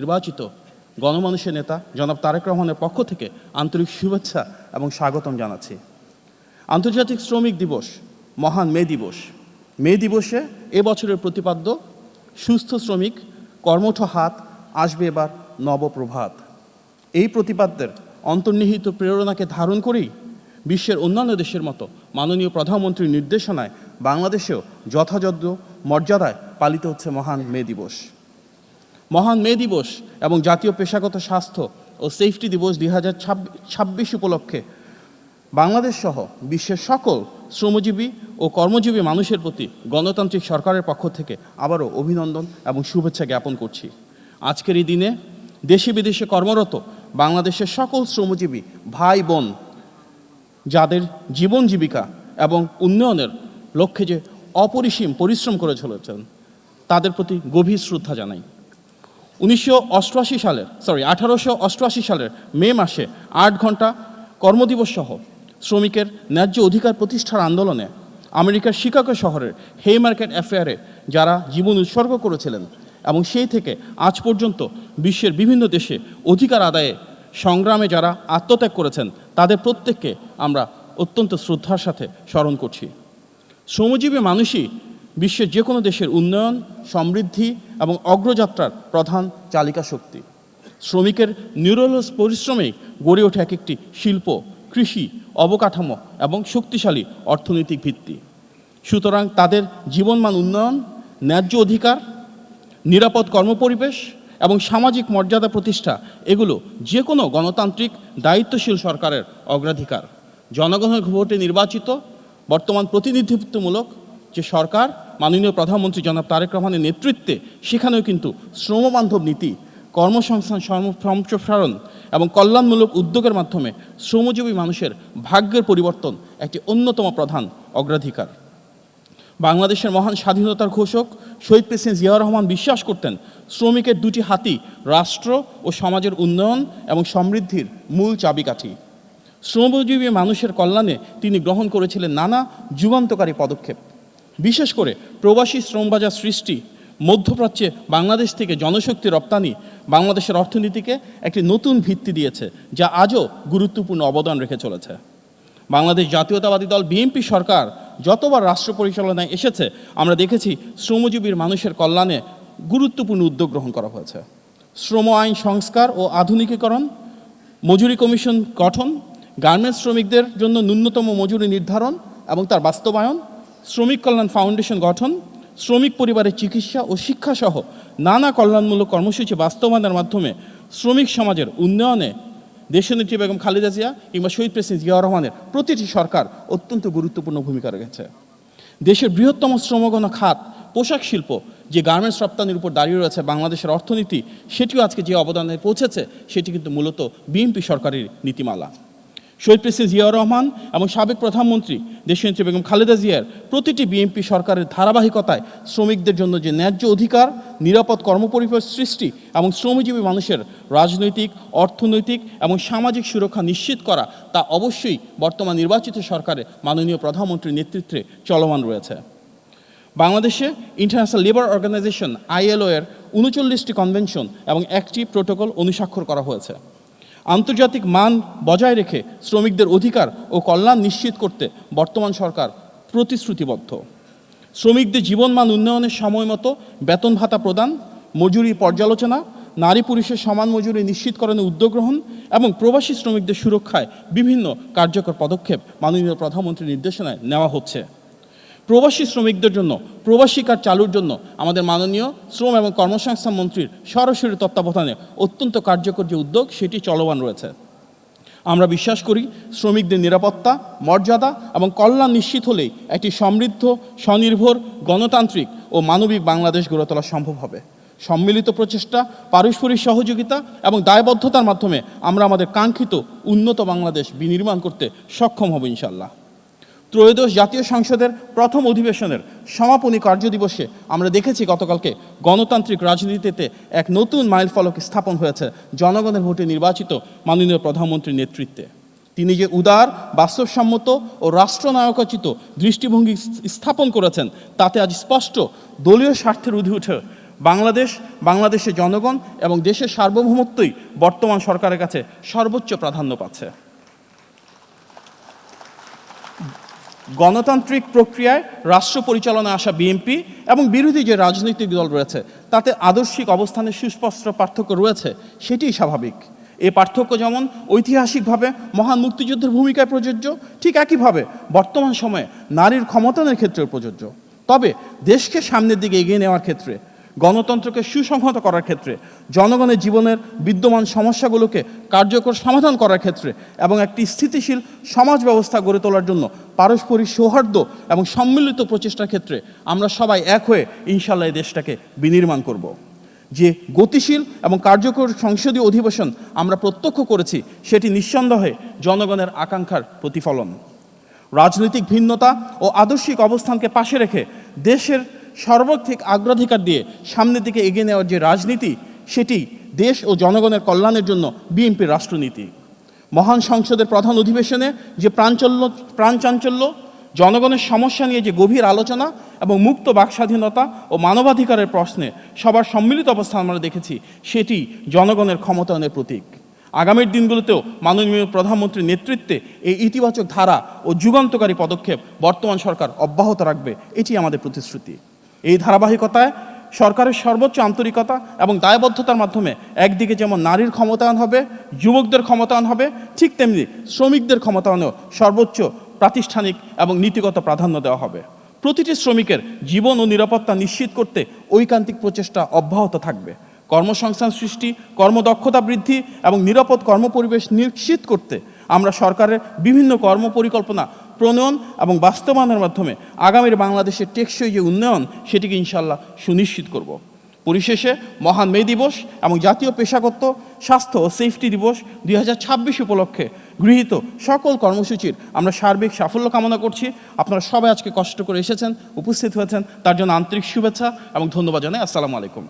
নির্বাচিত গণমানুষের নেতা জনাব তারেক রহমানের পক্ষ থেকে আন্তরিক শুভেচ্ছা এবং স্বাগতম জানাচ্ছি। আন্তর্জাতিক শ্রমিক দিবস, মহান মে দিবস। মে দিবসে এবছরের প্রতিপাদ্য সুস্থ শ্রমিক, কর্মঠ হাত, আসবে এবার নবপ্রভাত। এই প্রতিপাদ্যের অন্তর্নিহিত প্রেরণাকে ধারণ করেই বিশ্বের অন্যান্য দেশের মতো মাননীয় প্রধানমন্ত্রীর নির্দেশনায় বাংলাদেশেও যথাযোগ্য মর্যাদায় পালিত হচ্ছে মহান মে দিবস। মহান মে দিবস এবং জাতীয় পেশাগত স্বাস্থ্য ও সেফটি দিবস 2026 উপলক্ষে বাংলাদেশ সহ বিশ্বের সকল শ্রমজীবী ও কর্মজীবী মানুষের প্রতি গণতান্ত্রিক সরকারের পক্ষ থেকে আবারও অভিনন্দন এবং শুভেচ্ছা জ্ঞাপন করছি। আজকের এই দিনে দেশে বিদেশে কর্মরত বাংলাদেশের সকল শ্রমজীবী ভাই বোন যাদের জীবন জীবিকা এবং উন্নয়নের লক্ষ্যে যে অপরিসীম পরিশ্রম করে চলেছেন তাদের প্রতি গভীর শ্রদ্ধা জানাই। 1888 সালের মে মাসে 8 ঘন্টা কর্মদিবস সহ শ্রমিকের ন্যায্য অধিকার প্রতিষ্ঠার আন্দোলনে আমেরিকার শিকাগো শহরের হেইমার্কেট অ্যাফেয়ারে যারা জীবন উৎসর্গ করেছিলেন এবং সেই থেকে আজ পর্যন্ত বিশ্বের বিভিন্ন দেশে অধিকার আদায়ে সংগ্রামে যারা আত্মত্যাগ করেছেন তাদের প্রত্যেককে আমরা অত্যন্ত শ্রদ্ধার সাথে স্মরণ করছি। শ্রমজীবী মানুষই বিশ্বের যে কোনো দেশের উন্নয়ন, সমৃদ্ধি এবং অগ্রযাত্রার প্রধান চালিকা শক্তি। শ্রমিকের নিরলস পরিশ্রমেই গড়ে ওঠে এক একটি শিল্প, কৃষি, অবকাঠামো এবং শক্তিশালী অর্থনৈতিক ভিত্তি। সুতরাং তাদের জীবনমান উন্নয়ন, ন্যায্য অধিকার, নিরাপদ কর্মপরিবেশ এবং সামাজিক মর্যাদা প্রতিষ্ঠা এগুলো যে কোনো গণতান্ত্রিক দায়িত্বশীল সরকারের অগ্রাধিকার। জনগণের ভোটে নির্বাচিত বর্তমান প্রতিনিধিত্বমূলক যে সরকার মাননীয় প্রধানমন্ত্রী জনাব তারেক রহমানের নেতৃত্বে সেখানেও কিন্তু শ্রমবান্ধব নীতি, কর্মসংস্থান সম্প্রসারণ এবং কল্যাণমূলক উদ্যোগের মাধ্যমে শ্রমজীবী মানুষের ভাগ্যের পরিবর্তন একটি অন্যতম প্রধান অগ্রাধিকার। বাংলাদেশের মহান স্বাধীনতার ঘোষক শহীদ প্রেসিডেন্ট জিয়াউর রহমান বিশ্বাস করতেন শ্রমিকের দুটি হাতই রাষ্ট্র ও সমাজের উন্নয়ন এবং সমৃদ্ধির মূল চাবিকাঠি। শ্রমজীবী মানুষের কল্যাণে তিনি গ্রহণ করেছিলেন নানা যুগান্তকারী পদক্ষেপ। বিশেষ করে প্রবাসী শ্রমবাজার সৃষ্টি, মধ্যপ্রাচ্যে বাংলাদেশ থেকে জনশক্তি রপ্তানি বাংলাদেশের অর্থনীতিকে একটি নতুন ভিত্তি দিয়েছে, যা আজও গুরুত্বপূর্ণ অবদান রেখে চলেছে। বাংলাদেশ জাতীয়তাবাদী দল বিএনপি সরকার যতবার রাষ্ট্র পরিচালনায় এসেছে আমরা দেখেছি শ্রমজীবীর মানুষের কল্যাণে গুরুত্বপূর্ণ উদ্যোগ গ্রহণ করা হয়েছে। শ্রম আইন সংস্কার ও আধুনিকীকরণ, মজুরি কমিশন গঠন, গার্মেন্টস শ্রমিকদের জন্য ন্যূনতম মজুরি নির্ধারণ এবং তার বাস্তবায়ন, শ্রমিক কল্যাণ ফাউন্ডেশন গঠন, শ্রমিক পরিবারের চিকিৎসা ও শিক্ষাসহ নানা কল্যাণমূলক কর্মসূচি বাস্তবায়নের মাধ্যমে শ্রমিক সমাজের উন্নয়নে দেশনেত্রী বেগম খালেদা জিয়া কিংবা শহীদ প্রেসিডেন্ট জিয়াউর রহমানের প্রতিটি সরকার অত্যন্ত গুরুত্বপূর্ণ ভূমিকা রেখেছে। দেশের বৃহত্তম শ্রমগণ খাত পোশাক শিল্প যে গার্মেন্টস রপ্তানির উপর দাঁড়িয়ে রয়েছে বাংলাদেশের অর্থনীতি, সেটিও আজকে যে অবদানে পৌঁছেছে সেটি কিন্তু মূলত বিএনপি সরকারের নীতিমালা। শহীদ প্রেসিডেন্ট জিয়াউর রহমান এবং সাবেক প্রধানমন্ত্রী দেশনেত্রী বেগম খালেদা জিয়ার প্রতিটি বিএনপি সরকারের ধারাবাহিকতায় শ্রমিকদের জন্য যে ন্যায্য অধিকার, নিরাপদ কর্মপরিবেশ সৃষ্টি এবং শ্রমজীবী মানুষের রাজনৈতিক, অর্থনৈতিক এবং সামাজিক সুরক্ষা নিশ্চিত করা তা অবশ্যই বর্তমান নির্বাচিত সরকারের মাননীয় প্রধানমন্ত্রীর নেতৃত্বে চলমান রয়েছে। বাংলাদেশে ইন্টারন্যাশনাল লেবার অর্গানাইজেশন ILO এর 39টি কনভেনশন এবং 1টি প্রোটোকল অনুস্বাক্ষর করা হয়েছে। আন্তর্জাতিক মান বজায় রেখে শ্রমিকদের অধিকার ও কল্যাণ নিশ্চিত করতে বর্তমান সরকার প্রতিশ্রুতিবদ্ধ। শ্রমিকদের জীবনমান উন্নয়নের সময় মতো বেতন ভাতা প্রদান, মজুরি পর্যালোচনা, নারী পুরুষের সমান মজুরি নিশ্চিতকরণে উদ্যোগ গ্রহণ এবং প্রবাসী শ্রমিকদের সুরক্ষায় বিভিন্ন কার্যকর পদক্ষেপ মাননীয় প্রধানমন্ত্রীর নির্দেশনায় নেওয়া হচ্ছে। প্রবাসী শ্রমিকদের জন্য প্রবাসী কার্ড চালুর জন্য আমাদের মাননীয় শ্রম এবং কর্মসংস্থান মন্ত্রীর সরাসরি তত্ত্বাবধানে অত্যন্ত কার্যকর যে উদ্যোগ সেটি চলমান রয়েছে। আমরা বিশ্বাস করি শ্রমিকদের নিরাপত্তা, মর্যাদা এবং কল্যাণ নিশ্চিত হলেই একটি সমৃদ্ধ, স্বনির্ভর, গণতান্ত্রিক ও মানবিক বাংলাদেশ গড়ে তোলা সম্ভব হবে। সম্মিলিত প্রচেষ্টা, পারস্পরিক সহযোগিতা এবং দায়বদ্ধতার মাধ্যমে আমরা আমাদের কাঙ্ক্ষিত উন্নত বাংলাদেশ বিনির্মাণ করতে সক্ষম হব ইনশাআল্লাহ। ত্রয়োদশ জাতীয় সংসদের প্রথম অধিবেশনের সমাপনী কার্যদিবসে আমরা দেখেছি গতকালকে গণতান্ত্রিক রাজনীতিতে এক নতুন মাইলফলক স্থাপন হয়েছে জনগণের ভোটে নির্বাচিত মাননীয় প্রধানমন্ত্রীর নেতৃত্বে। তিনি যে উদার, বাস্তবসম্মত ও রাষ্ট্রনায়কোচিত দৃষ্টিভঙ্গি স্থাপন করেছেন তাতে আজ স্পষ্ট দলীয় স্বার্থের ঊর্ধ্বে উঠে বাংলাদেশের জনগণ এবং দেশের সার্বভৌমত্বই বর্তমান সরকারের কাছে সর্বোচ্চ প্রাধান্য পাচ্ছে। গণতান্ত্রিক প্রক্রিয়ায় রাষ্ট্র পরিচালনায় আসা বিএনপি এবং বিরোধী যে রাজনৈতিক দল রয়েছে তাতে আদর্শিক অবস্থানের সুস্পষ্ট পার্থক্য রয়েছে, সেটিই স্বাভাবিক। এই পার্থক্য যেমন ঐতিহাসিকভাবে মহান মুক্তিযুদ্ধের ভূমিকায় প্রযোজ্য, ঠিক একইভাবে বর্তমান সময়ে নারীর ক্ষমতায়নের ক্ষেত্রেও প্রযোজ্য। তবে দেশকে সামনের দিকে এগিয়ে নেওয়ার ক্ষেত্রে, গণতন্ত্রকে সুসংহত করার ক্ষেত্রে, জনগণের জীবনের বিদ্যমান সমস্যাগুলোকে কার্যকর সমাধান করার ক্ষেত্রে এবং একটি স্থিতিশীল সমাজ ব্যবস্থা গড়ে তোলার জন্য পারস্পরিক সৌহার্দ্য এবং সম্মিলিত প্রচেষ্টার ক্ষেত্রে আমরা সবাই এক হয়ে ইনশাআল্লাহ এই দেশটাকে বিনির্মাণ করব। যে গতিশীল এবং কার্যকর সংসদীয় অধিবেশন আমরা প্রত্যক্ষ করেছি, সেটি নিঃসন্দেহে জনগণের আকাঙ্ক্ষার প্রতিফলন। রাজনৈতিক ভিন্নতা ও আদর্শিক অবস্থানকে পাশে রেখে দেশের সর্বাধিক অগ্রাধিকার দিয়ে সামনের দিকে এগিয়ে নেওয়ার যে রাজনীতি, সেটি দেশ ও জনগণের কল্যাণের জন্য বিএনপির রাষ্ট্রনীতি। মহান সংসদের প্রধান অধিবেশনে যে প্রাণচাঞ্চল্য, জনগণের সমস্যা নিয়ে যে গভীর আলোচনা এবং মুক্ত বাকস্বাধীনতা ও মানবাধিকারের প্রশ্নে সবার সম্মিলিত অবস্থান আমরা দেখেছি, সেটি জনগণের ক্ষমতায়নের প্রতীক। আগামীর দিনগুলোতেও মাননীয় প্রধানমন্ত্রীর নেতৃত্বে এই ইতিবাচক ধারা ও যুগান্তকারী পদক্ষেপ বর্তমান সরকার অব্যাহত রাখবে, এটি আমাদের প্রতিশ্রুতি। এই ধারাবাহিকতায় সরকারের সর্বোচ্চ আন্তরিকতা এবং দায়বদ্ধতার মাধ্যমে একদিকে যেমন নারীর ক্ষমতায়ন হবে, যুবকদের ক্ষমতায়ন হবে, ঠিক তেমনি শ্রমিকদের ক্ষমতায়নেও সর্বোচ্চ প্রাতিষ্ঠানিক এবং নীতিগত প্রাধান্য দেওয়া হবে। প্রতিটি শ্রমিকের জীবন ও নিরাপত্তা নিশ্চিত করতে ঐকান্তিক প্রচেষ্টা অব্যাহত থাকবে। কর্মসংস্থান সৃষ্টি, কর্মদক্ষতা বৃদ্ধি এবং নিরাপদ কর্মপরিবেশ নিশ্চিত করতে আমরা সরকারের বিভিন্ন কর্মপরিকল্পনা প্রণয়ন এবং বাস্তবায়নের মাধ্যমে আগামীর বাংলাদেশের টেকসই যে উন্নয়ন, সেটিকে ইনশাআল্লাহ সুনিশ্চিত করব। পরিশেষে মহান মে দিবস এবং জাতীয় পেশাগত স্বাস্থ্য ও সেফটি দিবস 2026 উপলক্ষে গৃহীত সকল কর্মসূচির আমরা সার্বিক সাফল্য কামনা করছি। আপনারা সবাই আজকে কষ্ট করে এসেছেন, উপস্থিত হয়েছেন, তার জন্য আন্তরিক শুভেচ্ছা এবং ধন্যবাদ জানাই। আসসালামু আলাইকুম।